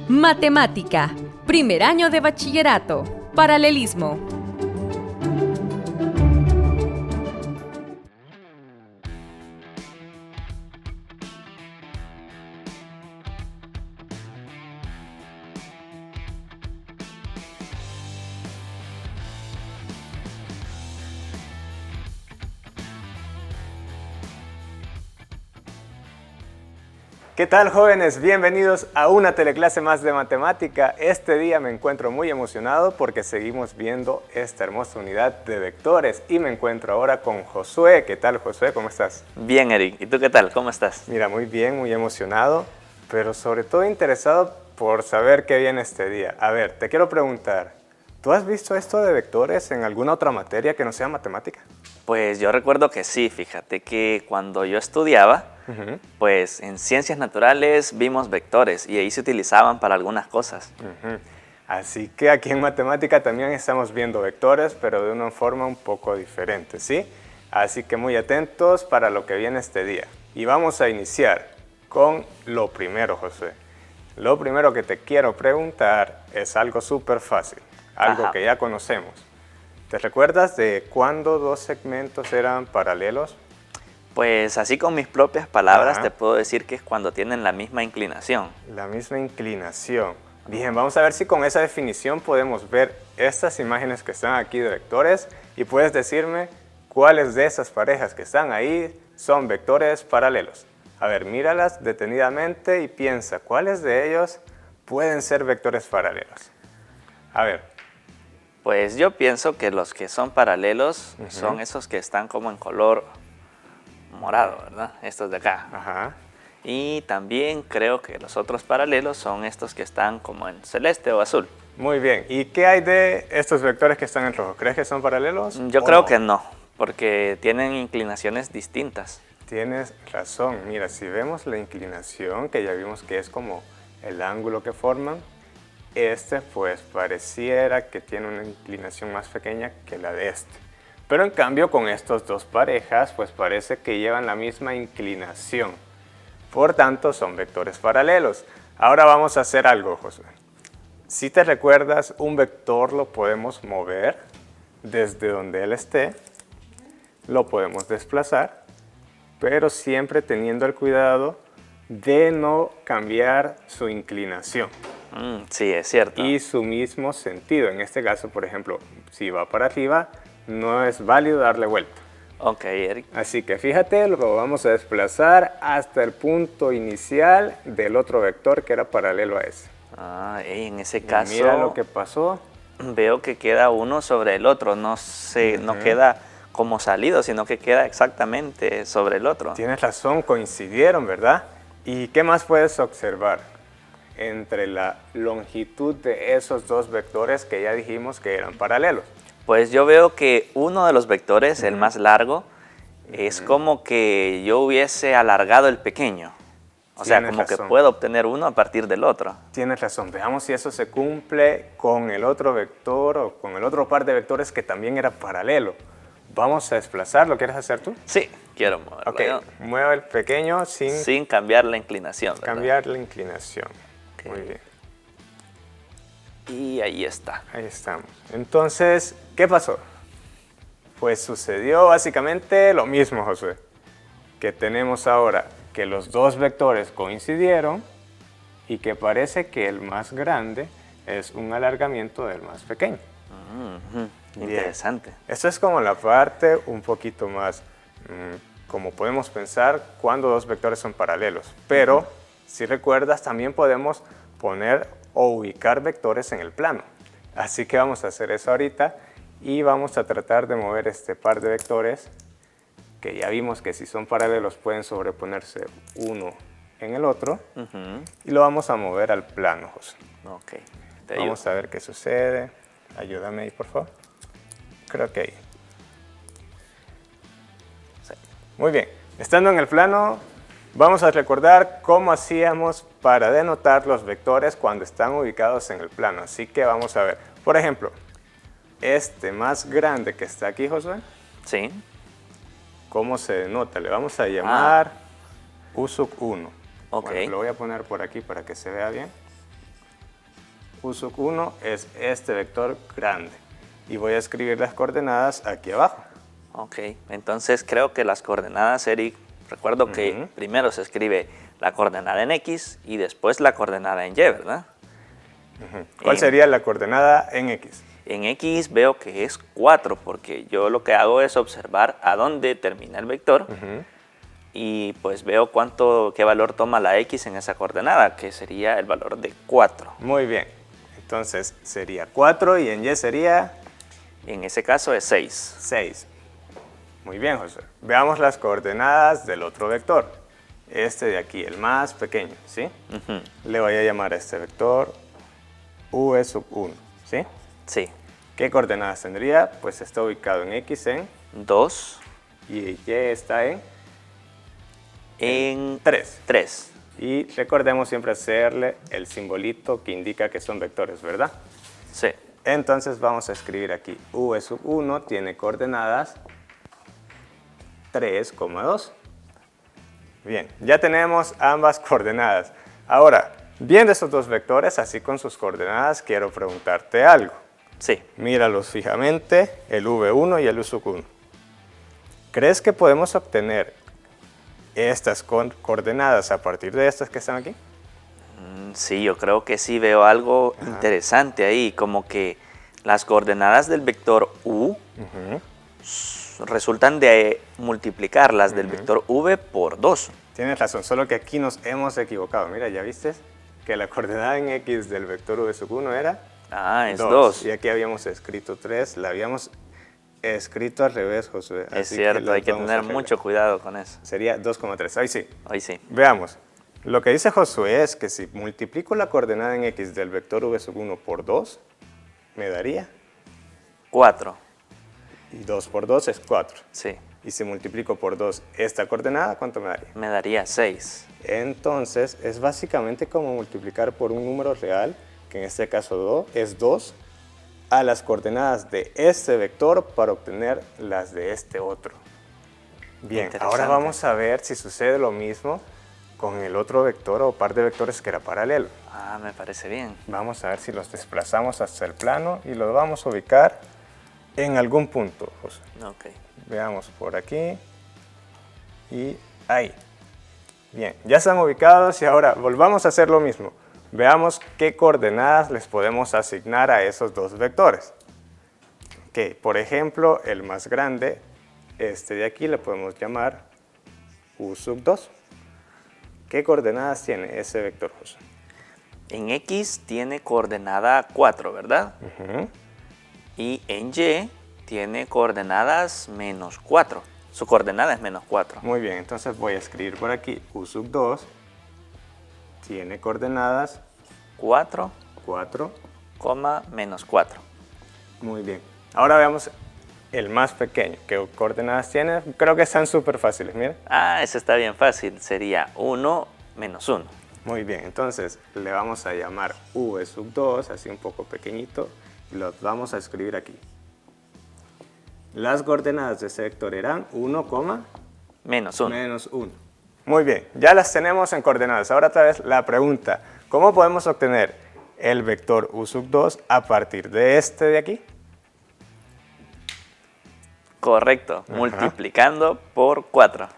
Matemática, primer año de bachillerato, paralelismo. ¿Qué tal, jóvenes? Bienvenidos a una teleclase más de matemática. Este día me encuentro muy emocionado porque seguimos viendo esta hermosa unidad de vectores y me encuentro ahora con Josué. ¿Qué tal, Josué? ¿Cómo estás? Bien, Eric. ¿Y tú qué tal? ¿Cómo estás? Mira, muy bien, muy emocionado, pero sobre todo interesado por saber qué viene este día. A ver, te quiero preguntar, ¿tú has visto esto de vectores en alguna otra materia que no sea matemática? Pues yo recuerdo que sí, fíjate que cuando yo estudiaba, pues en ciencias naturales vimos vectores y ahí se utilizaban para algunas cosas. Así que aquí en matemática también estamos viendo vectores, pero de una forma un poco diferente, ¿sí? Así que muy atentos para lo que viene este día. Y vamos a iniciar con lo primero, José. Lo primero que te quiero preguntar es algo súper fácil, algo que ya conocemos. ¿Te recuerdas de cuándo dos segmentos eran paralelos? Pues así con mis propias palabras te puedo decir que es cuando tienen la misma inclinación. La misma inclinación. Bien, vamos a ver si con esa definición podemos ver estas imágenes que están aquí de vectores y puedes decirme cuáles de esas parejas que están ahí son vectores paralelos. A ver, míralas detenidamente y piensa cuáles de ellos pueden ser vectores paralelos. A ver. Pues yo pienso que los que son paralelos son esos que están como en color morado, ¿verdad? Estos de acá. Y también creo que los otros paralelos son estos que están como en celeste o azul. Muy bien. ¿Y qué hay de estos vectores que están en rojo? ¿Crees que son paralelos? Yo creo que no, porque tienen inclinaciones distintas. Tienes razón. Mira, si vemos la inclinación, que ya vimos que es como el ángulo que forman, este pues pareciera que tiene una inclinación más pequeña que la de este. Pero en cambio con estas dos parejas pues parece que llevan la misma inclinación. Por tanto son vectores paralelos. Ahora vamos a hacer algo, Josué. Si te recuerdas, un vector lo podemos mover desde donde él esté. Lo podemos desplazar, pero siempre teniendo el cuidado de no cambiar su inclinación. Sí, es cierto. Y su mismo sentido. En este caso, por ejemplo, si va para arriba, no es válido darle vuelta. Ok, Eric. Así que fíjate, lo vamos a desplazar hasta el punto inicial del otro vector que era paralelo a ese. En ese caso, y mira lo que pasó. Veo que queda uno sobre el otro. No queda como salido, sino que queda exactamente sobre el otro. Tienes razón, coincidieron, ¿verdad? ¿Y qué más puedes observar entre la longitud de esos dos vectores que ya dijimos que eran paralelos? Pues yo veo que uno de los vectores, el más largo, es como que yo hubiese alargado el pequeño. O sea, como que puedo obtener uno a partir del otro. Tienes razón. Veamos si eso se cumple con el otro vector o con el otro par de vectores que también era paralelo. Vamos a desplazarlo. ¿Quieres hacer tú? Sí, quiero moverlo. Ok, mueve el pequeño sin cambiar la inclinación, ¿verdad? Cambiar la inclinación. Muy bien. Y ahí está. Ahí estamos. Entonces, ¿qué pasó? Pues sucedió básicamente lo mismo, Josué. Que tenemos ahora que los dos vectores coincidieron y que parece que el más grande es un alargamiento del más pequeño. Interesante. Esto es como la parte un poquito más, como podemos pensar cuando dos vectores son paralelos. Pero, si recuerdas, también podemos poner o ubicar vectores en el plano. Así que vamos a hacer eso ahorita y vamos a tratar de mover este par de vectores que ya vimos que si son paralelos pueden sobreponerse uno en el otro y lo vamos a mover al plano, José. Ok. Vamos a ver qué sucede. Ayúdame ahí, por favor. Creo que ahí. Sí. Muy bien. Estando en el plano, vamos a recordar cómo hacíamos para denotar los vectores cuando están ubicados en el plano. Así que vamos a ver. Por ejemplo, este más grande que está aquí, Josué. Sí. ¿Cómo se denota? Le vamos a llamar USUC 1. Ok. Bueno, lo voy a poner por aquí para que se vea bien. U sub 1 es este vector grande. Y voy a escribir las coordenadas aquí abajo. Ok, entonces creo que las coordenadas, Eric, recuerdo que primero se escribe la coordenada en X y después la coordenada en Y, ¿verdad? ¿Cuál sería la coordenada en X? En X veo que es 4, porque yo lo que hago es observar a dónde termina el vector y pues veo qué valor toma la X en esa coordenada, que sería el valor de 4. Muy bien. Entonces sería 4 y en Y sería En ese caso es 6. 6. Muy bien, José. Veamos las coordenadas del otro vector. Este de aquí, el más pequeño, ¿sí? Le voy a llamar a este vector V sub 1, ¿sí? Sí. ¿Qué coordenadas tendría? Pues está ubicado en X en 2. y Y está En 3. 3. Y recordemos siempre hacerle el simbolito que indica que son vectores, ¿verdad? Sí. Entonces vamos a escribir aquí V sub 1 tiene coordenadas 3,2. Bien, ya tenemos ambas coordenadas. Ahora, viendo estos dos vectores, así con sus coordenadas, quiero preguntarte algo. Sí. Míralos fijamente, el V1 y el U sub 1. ¿Crees que podemos obtener estas coordenadas a partir de estas que están aquí? Sí, yo creo que sí veo algo interesante ahí, como que las coordenadas del vector U resultan de multiplicar las del vector V por 2. Tienes razón, solo que aquí nos hemos equivocado. Mira, ¿ya viste? Que la coordenada en X del vector V sub 1 era Es 2. Y aquí habíamos escrito 3, la habíamos escrito al revés, Josué. Es cierto, hay que tener mucho cuidado con eso. Sería 2,3. Ahí sí. Hoy sí. Veamos. Lo que dice Josué es que si multiplico la coordenada en X del vector V sub 1 por 2, me daría 4. Y 2 por 2 es 4. Sí. Y si multiplico por 2 esta coordenada, ¿cuánto me daría? Me daría 6. Entonces, es básicamente como multiplicar por un número real, que en este caso es 2, a las coordenadas de este vector para obtener las de este otro. Bien, ahora vamos a ver si sucede lo mismo con el otro vector o par de vectores que era paralelo. Me parece bien. Vamos a ver si los desplazamos hasta el plano y los vamos a ubicar en algún punto, José. Ok. Veamos por aquí y ahí. Bien, ya están ubicados y ahora volvamos a hacer lo mismo. Veamos qué coordenadas les podemos asignar a esos dos vectores. Ok, por ejemplo, el más grande, este de aquí, le podemos llamar U sub 2. ¿Qué coordenadas tiene ese vector, José? En X tiene coordenada 4, ¿verdad? Y en Y tiene coordenadas menos 4. Su coordenada es menos 4. Muy bien, entonces voy a escribir por aquí U sub 2 tiene coordenadas 4, 4, menos 4. Muy bien. Ahora veamos el más pequeño. ¿Qué coordenadas tiene? Creo que están súper fáciles, mira. Eso está bien fácil. Sería 1 menos 1. Muy bien, entonces le vamos a llamar V sub 2, así un poco pequeñito, y lo vamos a escribir aquí. Las coordenadas de ese vector eran 1, menos 1. menos 1. Muy bien, ya las tenemos en coordenadas. Ahora otra vez la pregunta, ¿cómo podemos obtener el vector U sub 2 a partir de este de aquí? Correcto, multiplicando por 4.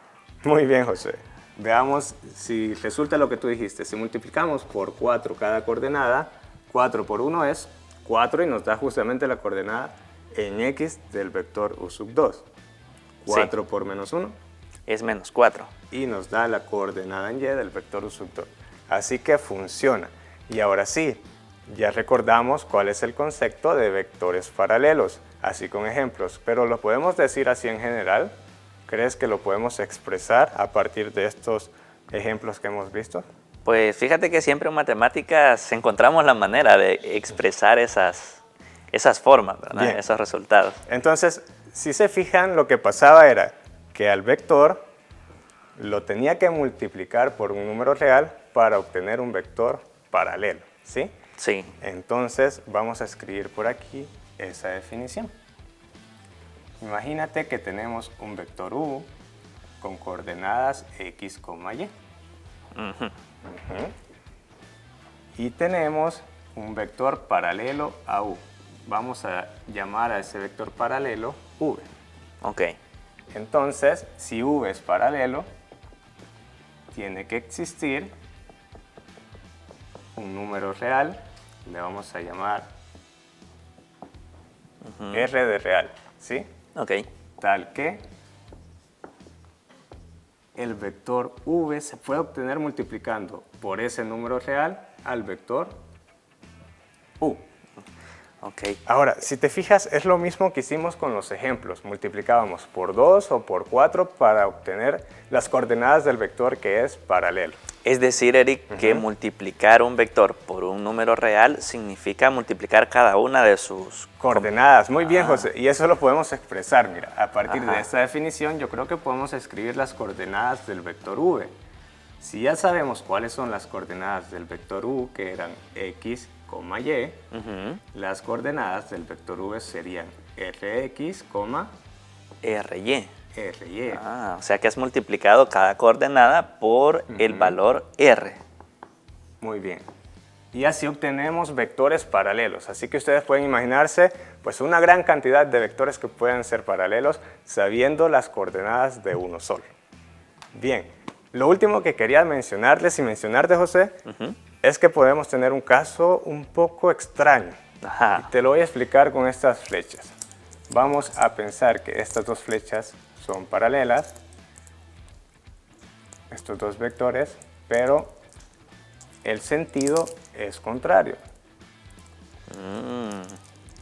Muy bien, José. Veamos si resulta lo que tú dijiste. Si multiplicamos por 4 cada coordenada, 4 por 1 es 4 y nos da justamente la coordenada en X del vector U sub 2. 4 por menos 1 es menos 4. Y nos da la coordenada en Y del vector U sub 2. Así que funciona. Y ahora sí, ya recordamos cuál es el concepto de vectores paralelos, así con ejemplos. Pero lo podemos decir así en general. ¿Crees que lo podemos expresar a partir de estos ejemplos que hemos visto? Pues fíjate que siempre en matemáticas encontramos la manera de expresar esas formas, ¿verdad? Bien. Esos resultados. Entonces, si se fijan, lo que pasaba era que al vector lo tenía que multiplicar por un número real para obtener un vector paralelo, ¿sí? Sí. Entonces, vamos a escribir por aquí esa definición. Imagínate que tenemos un vector U con coordenadas X, Y. Y tenemos un vector paralelo a U. Vamos a llamar a ese vector paralelo V. Ok. Entonces, si V es paralelo, tiene que existir un número real, le vamos a llamar R de real, ¿sí? Ok. Tal que el vector V se puede obtener multiplicando por ese número real al vector U. Ok. Ahora, si te fijas, es lo mismo que hicimos con los ejemplos. Multiplicábamos por 2 o por 4 para obtener las coordenadas del vector que es paralelo. Es decir, Eric, que multiplicar un vector por un número real significa multiplicar cada una de sus Coordenadas. Muy bien, José. Y eso lo podemos expresar. Mira, a partir de esta definición, yo creo que podemos escribir las coordenadas del vector V. Si ya sabemos cuáles son las coordenadas del vector U, que eran X, Y, las coordenadas del vector V serían Rx, RY. Ry. O sea que has multiplicado cada coordenada por el valor R. Muy bien. Y así obtenemos vectores paralelos. Así que ustedes pueden imaginarse pues una gran cantidad de vectores que pueden ser paralelos sabiendo las coordenadas de uno solo. Bien, lo último que quería mencionarles y mencionarte, José, es que podemos tener un caso un poco extraño. Y te lo voy a explicar con estas flechas. Vamos a pensar que estas dos flechas son paralelas, estos dos vectores, pero el sentido es contrario.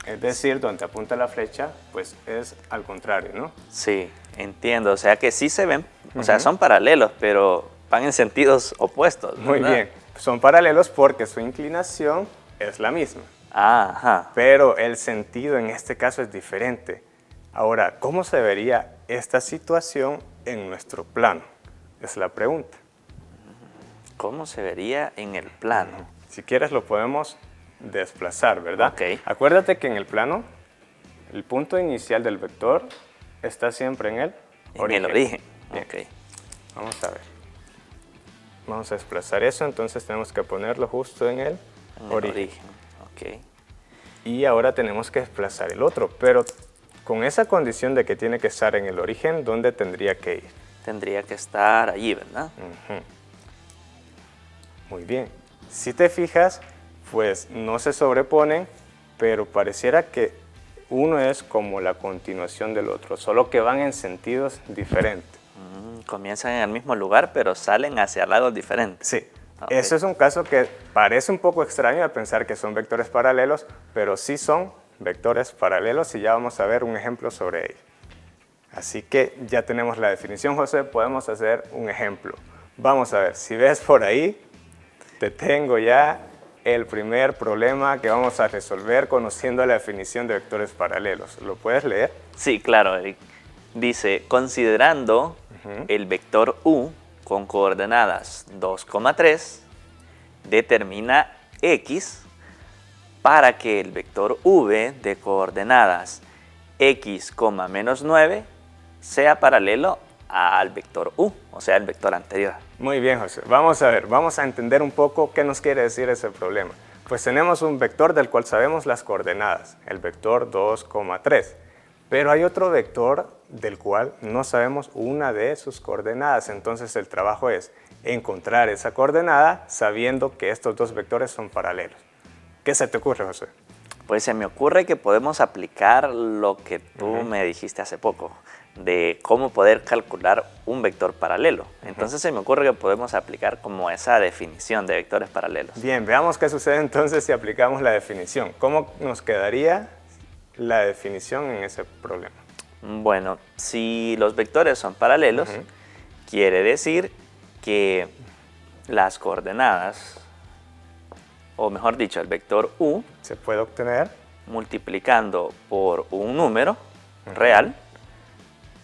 Es decir, donde apunta la flecha, pues es al contrario, ¿no? Sí, entiendo. O sea que sí se ven, o sea, son paralelos, pero van en sentidos opuestos, ¿verdad? Muy bien. Son paralelos porque su inclinación es la misma. Pero el sentido en este caso es diferente. Ahora, ¿cómo se vería esta situación en nuestro plano? Es la pregunta. ¿Cómo se vería en el plano? Si quieres lo podemos desplazar, ¿verdad? Ok. Acuérdate que en el plano, el punto inicial del vector está siempre en el origen. En el origen. Bien. Ok. Vamos a ver. Vamos a desplazar eso, entonces tenemos que ponerlo justo en el origen. Ok. Y ahora tenemos que desplazar el otro, pero con esa condición de que tiene que estar en el origen, ¿dónde tendría que ir? Tendría que estar allí, ¿verdad? Muy bien. Si te fijas, pues no se sobreponen, pero pareciera que uno es como la continuación del otro, solo que van en sentidos diferentes. Comienzan en el mismo lugar, pero salen hacia lados diferentes. Sí. Okay. Ese es un caso que parece un poco extraño de pensar que son vectores paralelos, pero sí son vectores paralelos y ya vamos a ver un ejemplo sobre ello. Así que ya tenemos la definición, José, podemos hacer un ejemplo. Vamos a ver, si ves por ahí, te tengo ya el primer problema que vamos a resolver conociendo la definición de vectores paralelos. ¿Lo puedes leer? Sí, claro, Eric. Dice, considerando el vector U con coordenadas 2,3, determina X para que el vector V de coordenadas X, menos 9 sea paralelo al vector U, o sea, el vector anterior. Muy bien, José. Vamos a ver, vamos a entender un poco qué nos quiere decir ese problema. Pues tenemos un vector del cual sabemos las coordenadas, el vector 2,3. Pero hay otro vector del cual no sabemos una de sus coordenadas. Entonces el trabajo es encontrar esa coordenada sabiendo que estos dos vectores son paralelos. ¿Qué se te ocurre, José? Pues se me ocurre que podemos aplicar lo que tú me dijiste hace poco, de cómo poder calcular un vector paralelo. Entonces se me ocurre que podemos aplicar como esa definición de vectores paralelos. Bien, veamos qué sucede entonces si aplicamos la definición. ¿Cómo nos quedaría la definición en ese problema? Bueno, si los vectores son paralelos, quiere decir que las coordenadas, o mejor dicho, el vector U, se puede obtener multiplicando por un número real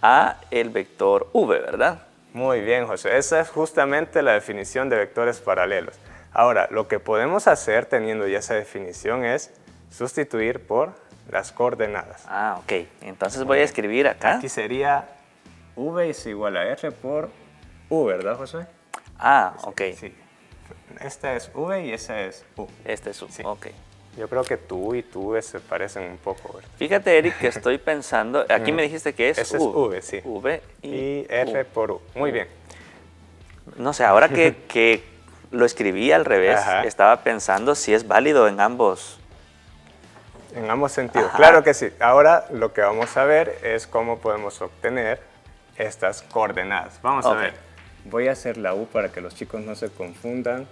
a el vector V, ¿verdad? Muy bien, José. Esa es justamente la definición de vectores paralelos. Ahora, lo que podemos hacer teniendo ya esa definición es sustituir por las coordenadas. Ok. Entonces voy a escribir acá. Aquí sería V es igual a R por U, ¿verdad, José? Ah, ok. Sí. Esta es V y esa es U. Este es U, Sí. ok. Yo creo que tu U y tu V se parecen un poco, ¿verdad? Fíjate, Eric, que estoy pensando, aquí me dijiste que es Ese U. es V, sí. V Y R U. por U. Muy bien. No sé, ahora que lo escribí al revés, Ajá. estaba pensando si es válido en ambos. En ambos sentidos. Ajá. Claro que sí. Ahora lo que vamos a ver es cómo podemos obtener estas coordenadas. Vamos Ok. a ver. Voy a hacer la U para que los chicos no se confundan.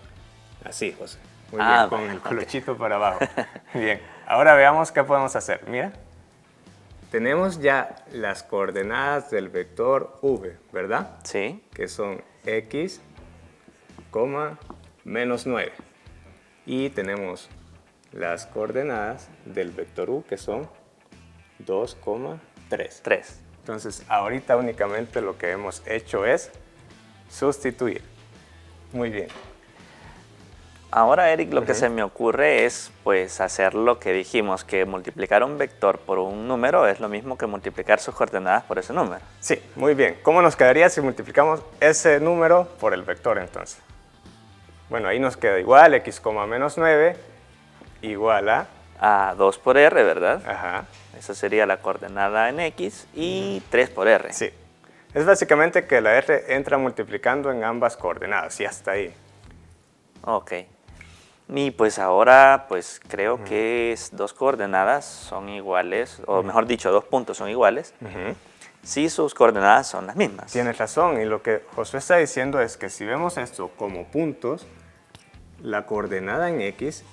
Así, José. Muy Ah, bien, con bueno, el ok. colochito para abajo. Bien. Ahora veamos qué podemos hacer. Mira. Tenemos ya las coordenadas del vector V, ¿verdad? Sí, Que son x, menos 9. Y tenemos las coordenadas del vector u, que son 2,3. 3. Entonces, ahorita únicamente lo que hemos hecho es sustituir. Muy bien. Ahora, Eric, lo que se me ocurre es pues hacer lo que dijimos, que multiplicar un vector por un número es lo mismo que multiplicar sus coordenadas por ese número. Sí, muy bien. ¿Cómo nos quedaría si multiplicamos ese número por el vector entonces? Bueno, ahí nos queda igual, x, menos 9, igual a... 2 por r, ¿verdad? Ajá. Esa sería la coordenada en x y 3 por r. Sí. Es básicamente que la r entra multiplicando en ambas coordenadas y hasta ahí. Ok. Y pues ahora pues creo que dos coordenadas son iguales, o mejor dicho, 2 puntos son iguales, si sus coordenadas son las mismas. Tienes razón, y lo que Josué está diciendo es que si vemos esto como puntos, la coordenada en x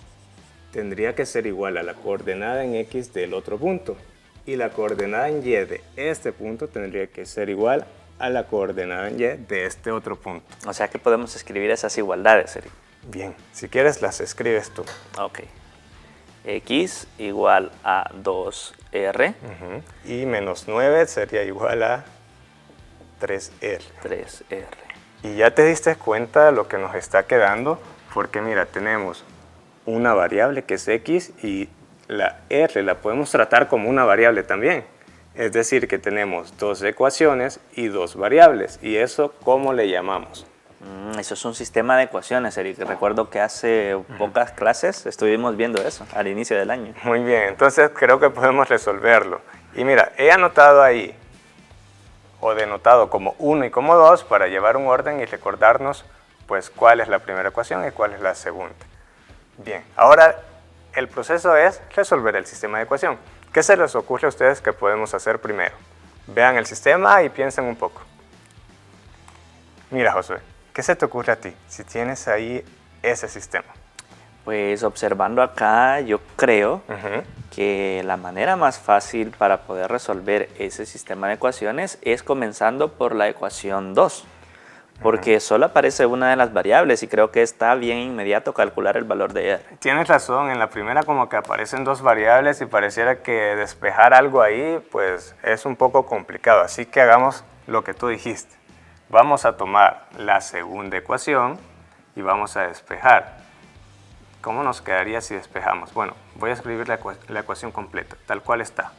tendría que ser igual a la coordenada en x del otro punto, y la coordenada en y de este punto tendría que ser igual a la coordenada en y de este otro punto. O sea que podemos escribir esas igualdades, Eric. Bien, si quieres las escribes tú. Ok. X igual a 2R. Y menos 9 sería igual a 3R. 3R. Y ya te diste cuenta de lo que nos está quedando, porque mira, tenemos una variable que es X y la R la podemos tratar como una variable también. Es decir, que tenemos dos ecuaciones y dos variables. ¿Y eso cómo le llamamos? Eso es un sistema de ecuaciones, Eric. Recuerdo que hace pocas clases estuvimos viendo eso al inicio del año. Muy bien, entonces creo que podemos resolverlo. Y mira, he anotado ahí, o denotado como 1 y como 2 para llevar un orden y recordarnos pues cuál es la primera ecuación y cuál es la segunda. Bien, ahora el proceso es resolver el sistema de ecuación. ¿Qué se les ocurre a ustedes que podemos hacer primero? Vean el sistema y piensen un poco. Mira, Josué, ¿qué se te ocurre a ti si tienes ahí ese sistema? Pues observando acá, yo creo que la manera más fácil para poder resolver ese sistema de ecuaciones es comenzando por la ecuación 2. Porque solo aparece una de las variables y creo que está bien inmediato calcular el valor de r. Tienes razón, en la primera como que aparecen dos variables y pareciera que despejar algo ahí pues es un poco complicado. Así que hagamos lo que tú dijiste. Vamos a tomar la segunda ecuación y vamos a despejar. ¿Cómo nos quedaría si despejamos? Bueno, voy a escribir la ecuación completa, tal cual está.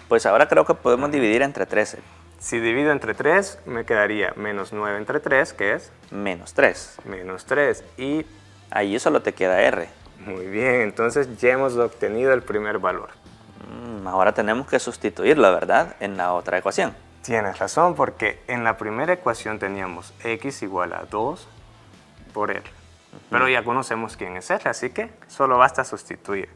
Pues ahora creo que podemos dividir entre 13. Si divido entre 3, me quedaría menos 9 entre 3, que es Menos 3. menos 3. Y Ahí solo te queda r. muy bien, entonces ya hemos obtenido el primer valor. Ahora tenemos que sustituirlo, ¿verdad? En la otra ecuación. Tienes razón, porque en la primera ecuación teníamos x igual a 2 por r. Pero ya conocemos quién es r, así que solo basta sustituir.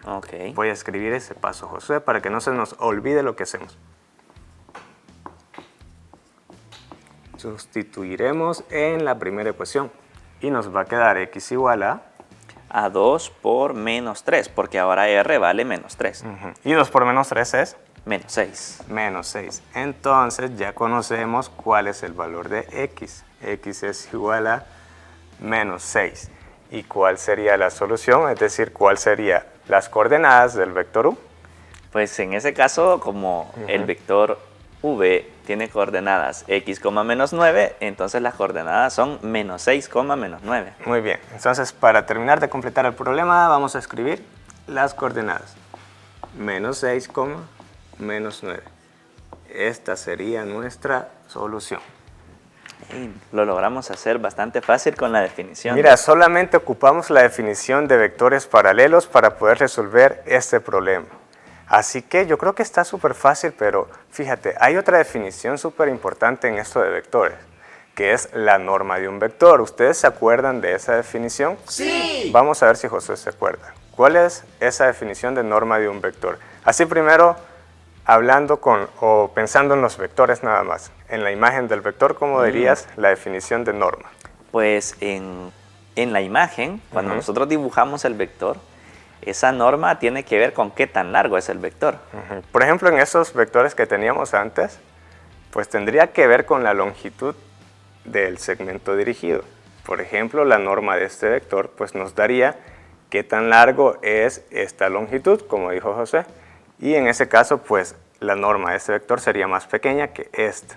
Ok. Voy a escribir ese paso, Josué, para que no se nos olvide lo que hacemos. Sustituiremos en la primera ecuación y nos va a quedar x igual a 2 por menos 3, porque ahora r vale menos 3. Y 2 por menos 3 es Menos 6. menos 6. Entonces ya conocemos cuál es el valor de x. X es igual a menos 6. ¿Y cuál sería la solución? Es decir, ¿cuál serían las coordenadas del vector u? Pues en ese caso, como el vector v tiene coordenadas x, menos 9, entonces las coordenadas son menos 6, menos 9. Muy bien. Entonces, para terminar de completar el problema, vamos a escribir las coordenadas. Menos 6, menos 9. Esta sería nuestra solución. Y lo logramos hacer bastante fácil con la definición. Mira, solamente ocupamos la definición de vectores paralelos para poder resolver este problema. Así que yo creo que está súper fácil, pero fíjate, hay otra definición súper importante en esto de vectores, que es la norma de un vector. ¿Ustedes se acuerdan de esa definición? Sí. Vamos a ver si José se acuerda. ¿Cuál es esa definición de norma de un vector? Así primero, hablando o pensando en los vectores nada más. En la imagen del vector, ¿cómo dirías la definición de norma? Pues en la imagen, cuando nosotros dibujamos el vector, esa norma tiene que ver con qué tan largo es el vector. Por ejemplo, en esos vectores que teníamos antes, pues tendría que ver con la longitud del segmento dirigido. Por ejemplo, la norma de este vector pues nos daría qué tan largo es esta longitud, como dijo José. Y en ese caso, pues la norma de este vector sería más pequeña que esta,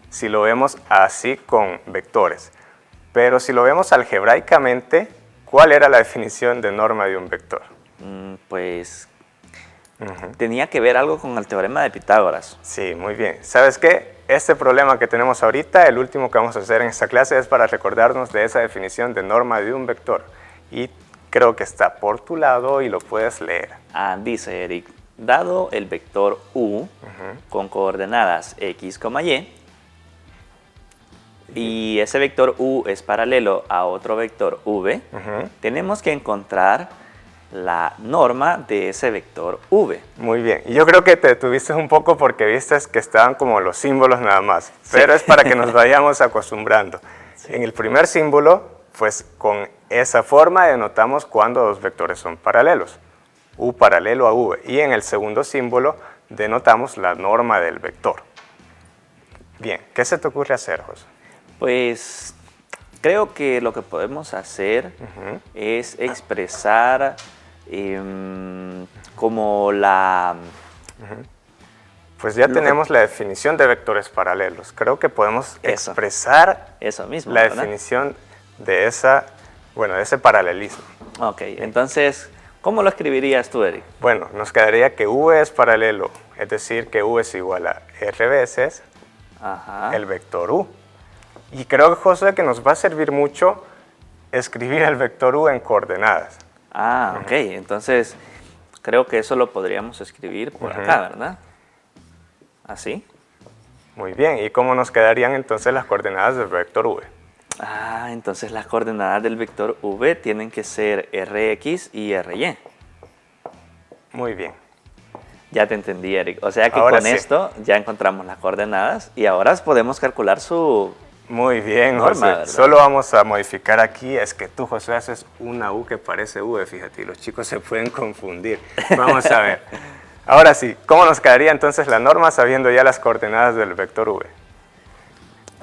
si lo vemos así con vectores. Pero si lo vemos algebraicamente, ¿cuál era la definición de norma de un vector? Pues tenía que ver algo con el teorema de Pitágoras. Sí, muy bien. ¿Sabes qué? Este problema que tenemos ahorita, el último que vamos a hacer en esta clase, es para recordarnos de esa definición de norma de un vector. Y creo que está por tu lado y lo puedes leer. Dice Eric, dado el vector U con coordenadas x, y, y ese vector U es paralelo a otro vector V, tenemos que encontrar la norma de ese vector V. Muy bien. Y yo creo que te detuviste un poco porque viste que estaban como los símbolos nada más. Pero es para que nos vayamos acostumbrando. Sí. En el primer símbolo, pues con esa forma denotamos cuando dos vectores son paralelos. U paralelo a V. Y en el segundo símbolo denotamos la norma del vector. Bien. ¿Qué se te ocurre hacer, José? Pues creo que lo que podemos hacer es expresar como la... Pues ya tenemos la definición de vectores paralelos. Creo que podemos expresar eso mismo, la ¿verdad? definición de de ese paralelismo. Ok, entonces, ¿cómo lo escribirías tú, Eric? Bueno, nos quedaría que V es paralelo, es decir, que U es igual a R veces el vector U. Y creo, José, que nos va a servir mucho escribir el vector U en coordenadas. Ok. Entonces creo que eso lo podríamos escribir por acá, ¿verdad? ¿Así? Muy bien. ¿Y cómo nos quedarían entonces las coordenadas del vector V? Entonces las coordenadas del vector V tienen que ser Rx y Ry. Muy bien. Ya te entendí, Eric. O sea que ahora con esto ya encontramos las coordenadas y ahora podemos calcular su... Muy bien, norma, José. Solo vamos a modificar aquí, es que tú, José, haces una U que parece V, fíjate, y los chicos se pueden confundir. Vamos a ver. Ahora sí, ¿cómo nos quedaría entonces la norma sabiendo ya las coordenadas del vector V?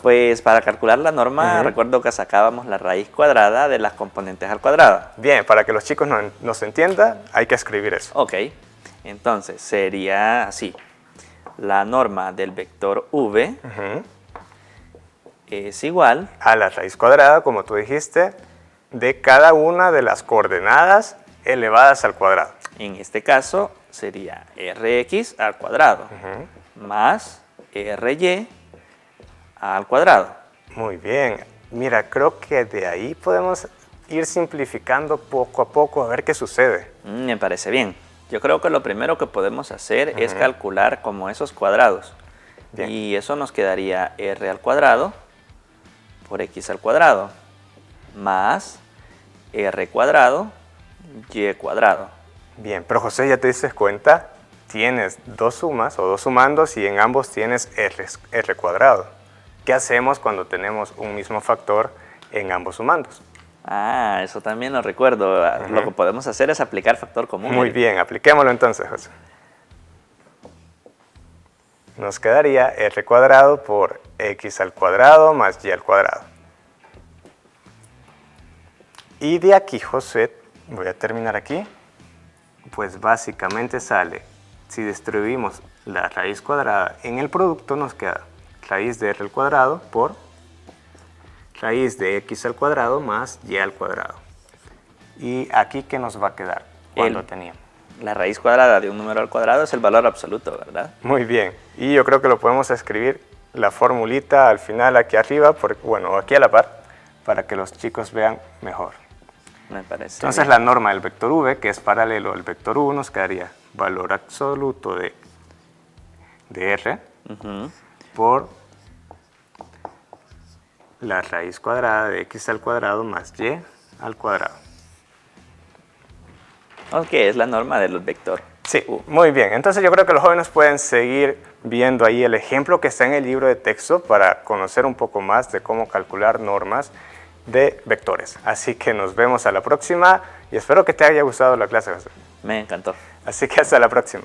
Pues para calcular la norma, recuerdo que sacábamos la raíz cuadrada de las componentes al cuadrado. Bien, para que los chicos nos entiendan, hay que escribir eso. Ok, entonces sería así. La norma del vector V es igual a la raíz cuadrada, como tú dijiste, de cada una de las coordenadas elevadas al cuadrado. En este caso sería Rx al cuadrado más Ry al cuadrado. Muy bien. Mira, creo que de ahí podemos ir simplificando poco a poco a ver qué sucede. Me parece bien. Yo creo que lo primero que podemos hacer es calcular como esos cuadrados. Bien. Y eso nos quedaría R al cuadrado por X al cuadrado más R cuadrado Y cuadrado. Bien, pero José, ¿ya te diste cuenta? Tienes dos sumas o dos sumandos y en ambos tienes R cuadrado. ¿Qué hacemos cuando tenemos un mismo factor en ambos sumandos? Eso también lo recuerdo. Lo que podemos hacer es aplicar factor común. Muy bien, apliquémoslo entonces, José. Nos quedaría R cuadrado por X al cuadrado más Y al cuadrado. Y de aquí, José, voy a terminar aquí, pues básicamente sale, si distribuimos la raíz cuadrada en el producto, nos queda raíz de R al cuadrado por raíz de X al cuadrado más Y al cuadrado. ¿Y aquí qué nos va a quedar cuando teníamos? La raíz cuadrada de un número al cuadrado es el valor absoluto, ¿verdad? Muy bien. Y yo creo que lo podemos escribir la formulita al final aquí arriba, bueno, aquí a la par, para que los chicos vean mejor. Me parece. Entonces la norma del vector v, que es paralelo al vector u, nos quedaría valor absoluto de r por la raíz cuadrada de x al cuadrado más y al cuadrado. Ok, es la norma del vector. Sí, muy bien. Entonces yo creo que los jóvenes pueden seguir viendo ahí el ejemplo que está en el libro de texto para conocer un poco más de cómo calcular normas de vectores. Así que nos vemos a la próxima y espero que te haya gustado la clase, José. Me encantó. Así que hasta la próxima.